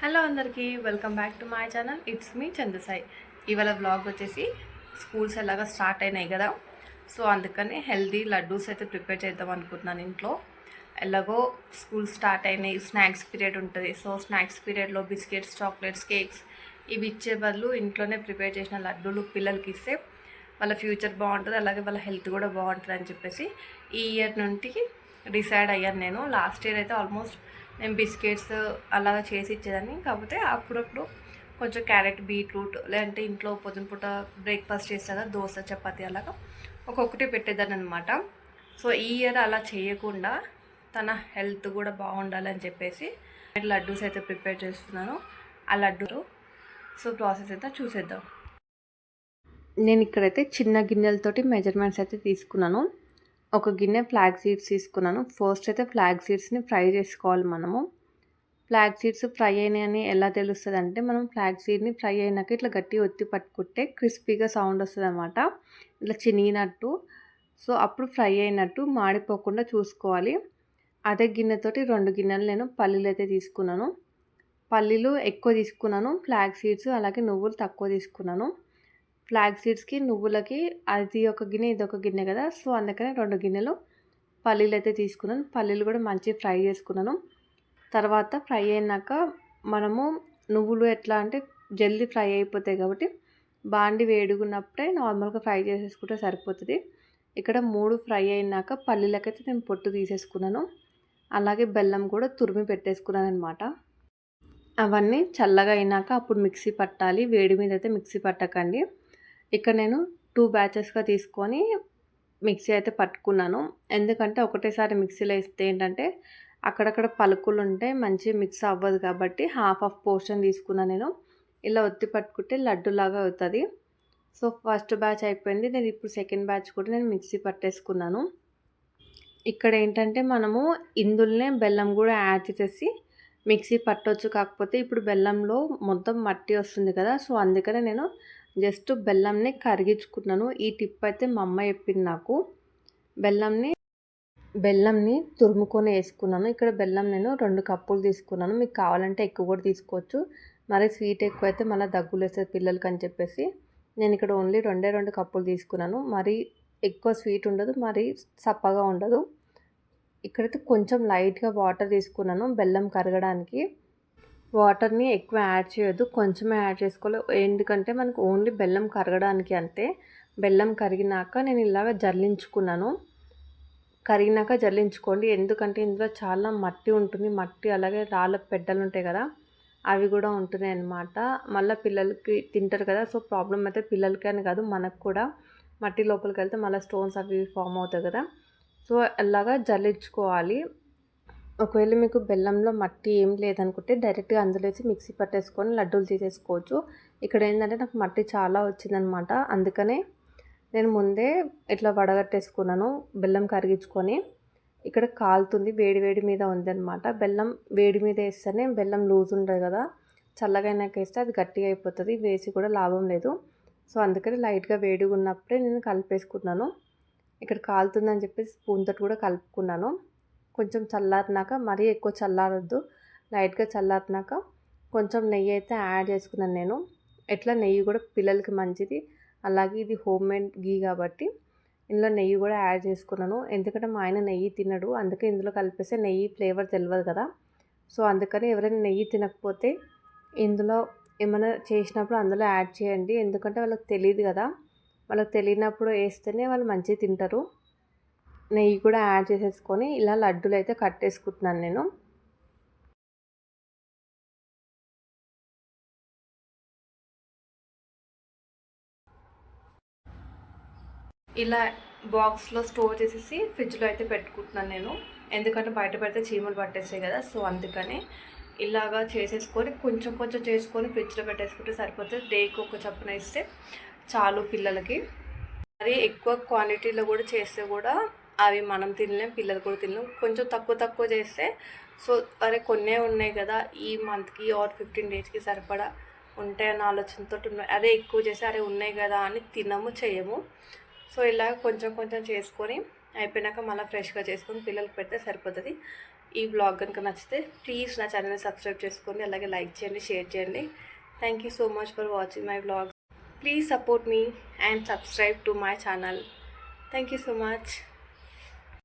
Hello అందరికీ welcome back to my channel. It's me Chandrasai. ఇవాళ vlog వచ్చేసి స్కూల్స్ ఎలాగా స్టార్ట్ అయినాయి కదా, సో అందుకని హెల్దీ లడ్డూస్ అయితే ప్రిపేర్ చేద్దాం అనుకుంటున్నాను ఇంట్లో. ఎలాగో స్కూల్ స్టార్ట్ అయినాయి, స్నాక్స్ పీరియడ్ ఉంటుంది. సో స్నాక్స్ పీరియడ్లో బిస్కెట్స్, చాక్లెట్స్, కేక్స్ ఇవి ఇచ్చే బదులు ఇంట్లోనే ప్రిపేర్ చేసిన లడ్డూలు పిల్లలకి ఇస్తే వాళ్ళ ఫ్యూచర్ బాగుంటుంది, అలాగే వాళ్ళ హెల్త్ కూడా బాగుంటుంది అని చెప్పేసి ఈ ఇయర్ నుండి డిసైడ్ అయ్యాను నేను. లాస్ట్ ఇయర్ అయితే ఆల్మోస్ట్ నేను బిస్కెట్స్ అలాగా చేసి ఇచ్చేదాన్ని. కాకపోతే అప్పుడప్పుడు కొంచెం క్యారెట్, బీట్రూట్, లేదంటే ఇంట్లో పొద్దున పూట బ్రేక్ఫాస్ట్ చేస్తా దోశ, చపాతీ అలాగా ఒక్కొక్కటి పెట్టేదాన్ని అనమాట. సో ఈ ఇయర్ అలా చేయకుండా తన హెల్త్ కూడా బాగుండాలని చెప్పేసి లడ్డూస్ అయితే ప్రిపేర్ చేస్తున్నాను. ఆ లడ్డూలు సో ప్రాసెస్ అయితే చూసేద్దాం. నేను ఇక్కడైతే చిన్న గిన్నెలతోటి మెజర్మెంట్స్ అయితే తీసుకున్నాను. ఒక గిన్నె ఫ్లాగ్ సీడ్స్ తీసుకున్నాను. ఫస్ట్ అయితే ఫ్లాగ్ సీడ్స్ని ఫ్రై చేసుకోవాలి మనము. ఫ్లాగ్ సీడ్స్ ఫ్రై అయినాయని ఎలా తెలుస్తుంది అంటే, మనం ఫ్లాగ్ సీడ్ని ఫ్రై అయినాక ఇట్లా గట్టి ఒత్తి పట్టుకుంటే క్రిస్పీగా సౌండ్ వస్తుంది అనమాట, ఇట్లా చినిగినట్టు. సో అప్పుడు ఫ్రై అయినట్టు, మాడిపోకుండా చూసుకోవాలి. అదే గిన్నెతోటి 2 గిన్నెలు నేను పల్లీలు అయితే తీసుకున్నాను. పల్లీలు ఎక్కువ తీసుకున్నాను, ఫ్లాగ్ సీడ్స్ అలాగే నువ్వులు తక్కువ తీసుకున్నాను. ఫ్లాగ్ సీడ్స్కి నువ్వులకి అది ఒక గిన్నె ఇది ఒక గిన్నె కదా, సో అందుకని 2 గిన్నెలు పల్లీలు అయితే తీసుకున్నాను. పల్లీలు కూడా మంచిగా ఫ్రై చేసుకున్నాను. తర్వాత ఫ్రై అయినాక మనము నువ్వులు ఎట్లా అంటే జల్దీ ఫ్రై అయిపోతాయి కాబట్టి బాండి వేడుకున్నప్పుడే నార్మల్గా ఫ్రై చేసేసుకుంటే సరిపోతుంది. ఇక్కడ 3 ఫ్రై అయినాక పల్లీలకైతే నేను పొట్టు తీసేసుకున్నాను. అలాగే బెల్లం కూడా తురిమి పెట్టేసుకున్నాను అనమాట. అవన్నీ చల్లగా అయినాక అప్పుడు మిక్సీ పట్టాలి. వేడి మీద అయితే మిక్సీ పట్టకండి. ఇక్కడ నేను 2 బ్యాచెస్గా తీసుకొని మిక్సీ అయితే పట్టుకున్నాను. ఎందుకంటే ఒకటేసారి మిక్సీలో వేస్తే ఏంటంటే అక్కడక్కడ పలుకులు ఉంటే మంచి మిక్స్ అవ్వదు, కాబట్టి హాఫ్ పోర్షన్ తీసుకున్నాను నేను. ఇలా ఒత్తి పట్టుకుంటే లడ్డులాగా అవుతుంది. సో ఫస్ట్ బ్యాచ్ అయిపోయింది. నేను ఇప్పుడు సెకండ్ బ్యాచ్ కూడా నేను మిక్సీ పట్టేసుకున్నాను. ఇక్కడ ఏంటంటే మనము ఇందులోనే బెల్లం కూడా యాడ్ చేసేసి మిక్సీ పట్టవచ్చు. కాకపోతే ఇప్పుడు బెల్లంలో మొత్తం మట్టి వస్తుంది కదా, సో అందుకనే నేను జస్ట్ బెల్లంని కరిగించుకున్నాను. ఈ టిప్ అయితే మా అమ్మ చెప్పింది నాకు. బెల్లంని తురుముకొని వేసుకున్నాను. ఇక్కడ బెల్లం నేను 2 కప్పులు తీసుకున్నాను. మీకు కావాలంటే ఎక్కువ కూడా తీసుకోవచ్చు. మరి స్వీట్ ఎక్కువైతే మళ్ళీ దగ్గులు వేస్తుంది పిల్లలకి అని చెప్పేసి నేను ఇక్కడ ఓన్లీ 2 కప్పులు తీసుకున్నాను. మరి ఎక్కువ స్వీట్ ఉండదు, మరి సప్పగా ఉండదు. ఇక్కడైతే కొంచెం లైట్గా వాటర్ తీసుకున్నాను బెల్లం కరగడానికి. వాటర్ని ఎక్కువ యాడ్ చేయొద్దు, కొంచెమే యాడ్ చేసుకోవాలి. ఎందుకంటే మనకు ఓన్లీ బెల్లం కరగడానికి అంతే. బెల్లం కరిగినాక నేను ఇలాగ జల్లించుకున్నాను. కరిగినాక జల్లించుకోండి, ఎందుకంటే ఇందులో చాలా మట్టి ఉంటుంది. మట్టి అలాగే రాళ్ళ పెడ్డలు ఉంటాయి కదా, అవి కూడా ఉంటున్నాయి అన్నమాట. మళ్ళీ పిల్లలకి తింటారు కదా, సో ప్రాబ్లం అయితే పిల్లలకి అని కాదు మనకు కూడా. మట్టి లోపలికి వెళ్తే మళ్ళీ స్టోన్స్ అవి ఫామ్ అవుతాయి కదా, సో అలాగా జల్లించుకోవాలి. ఒకవేళ మీకు బెల్లంలో మట్టి ఏం లేదనుకుంటే డైరెక్ట్గా అందులో వేసి మిక్సీ పట్టేసుకొని లడ్డూలు తీసేసుకోవచ్చు. ఇక్కడ ఏంటంటే నాకు మట్టి చాలా వచ్చిందనమాట, అందుకనే నేను ముందే ఇట్లా వడగట్టేసుకున్నాను బెల్లం కరిగించుకొని. ఇక్కడ కాలుతుంది, వేడి వేడి మీద ఉందన్నమాట. బెల్లం వేడి మీద వేస్తేనే బెల్లం లూజ్ ఉంటుంది కదా, చల్లగా అయినాక వేస్తే అది గట్టిగా అయిపోతుంది, వేసి కూడా లాభం లేదు. సో అందుకని లైట్గా వేడిగా ఉన్నప్పుడే నేను కలిపేసుకున్నాను. ఇక్కడ కాలుతుందని చెప్పేసి స్పూన్ తోటి కూడా కలుపుకున్నాను. కొంచెం చల్లారినాక, మరీ ఎక్కువ చల్లారొద్దు, లైట్గా చల్లారినాక కొంచెం నెయ్యి అయితే యాడ్ చేసుకున్నాను నేను. ఎట్లా నెయ్యి కూడా పిల్లలకి మంచిది, అలాగే ఇది హోమ్ మేడ్ గీ కాబట్టి ఇందులో నెయ్యి కూడా యాడ్ చేసుకున్నాను. ఎందుకంటే మా ఆయన నెయ్యి తినడు, అందుకే ఇందులో కలిపేస్తే నెయ్యి ఫ్లేవర్ తెలియదు కదా, సో అందుకని ఎవరైనా నెయ్యి తినకపోతే ఇందులో ఏమైనా చేసినప్పుడు అందులో యాడ్ చేయండి. ఎందుకంటే వాళ్ళకి తెలియదు కదా, వాళ్ళకి తెలియనప్పుడు వేస్తేనే వాళ్ళు మంచిగా తింటారు. నెయ్యి కూడా యాడ్ చేసేసుకొని ఇలా లడ్డూలు అయితే కట్టేసుకుంటున్నాను నేను. ఇలా బాక్స్లో స్టోర్ చేసేసి ఫ్రిడ్జ్లో అయితే పెట్టుకుంటున్నాను నేను. ఎందుకంటే బయట పెడితే చీమలు పట్టేస్తాయి కదా, సో అందుకని ఇలాగా చేసేసుకొని కొంచెం కొంచెం చేసుకొని ఫ్రిడ్జ్లో పెట్టేసుకుంటే సరిపోతుంది. డేకి ఒక చప్పున ఇస్తే చాలు పిల్లలకి. మరి ఎక్కువ క్వాంటిటీలో కూడా చేస్తే కూడా అవి మనం తినలేం, పిల్లలు కూడా తినలేం. కొంచెం తక్కువ తక్కువ చేస్తే సో అరే కొన్నే ఉన్నాయి కదా ఈ మంత్కి ఆర్ 15 డేస్కి సరిపడా ఉంటాయన్న ఆలోచనతో ఉన్నాయి. అదే ఎక్కువ చేస్తే అరే ఉన్నాయి కదా అని తినము, చేయము. సో ఇలా కొంచెం కొంచెం చేసుకొని అయిపోయినాక మళ్ళీ ఫ్రెష్గా చేసుకొని పిల్లలకి పెడితే సరిపోతుంది. ఈ వ్లాగ్ కనుక నచ్చితే ప్లీజ్ నా ఛానల్ని సబ్స్క్రైబ్ చేసుకోండి, అలాగే లైక్ చేయండి, షేర్ చేయండి. Thank you so much for watching my vlog. Please support me and subscribe to my channel. Thank you so much.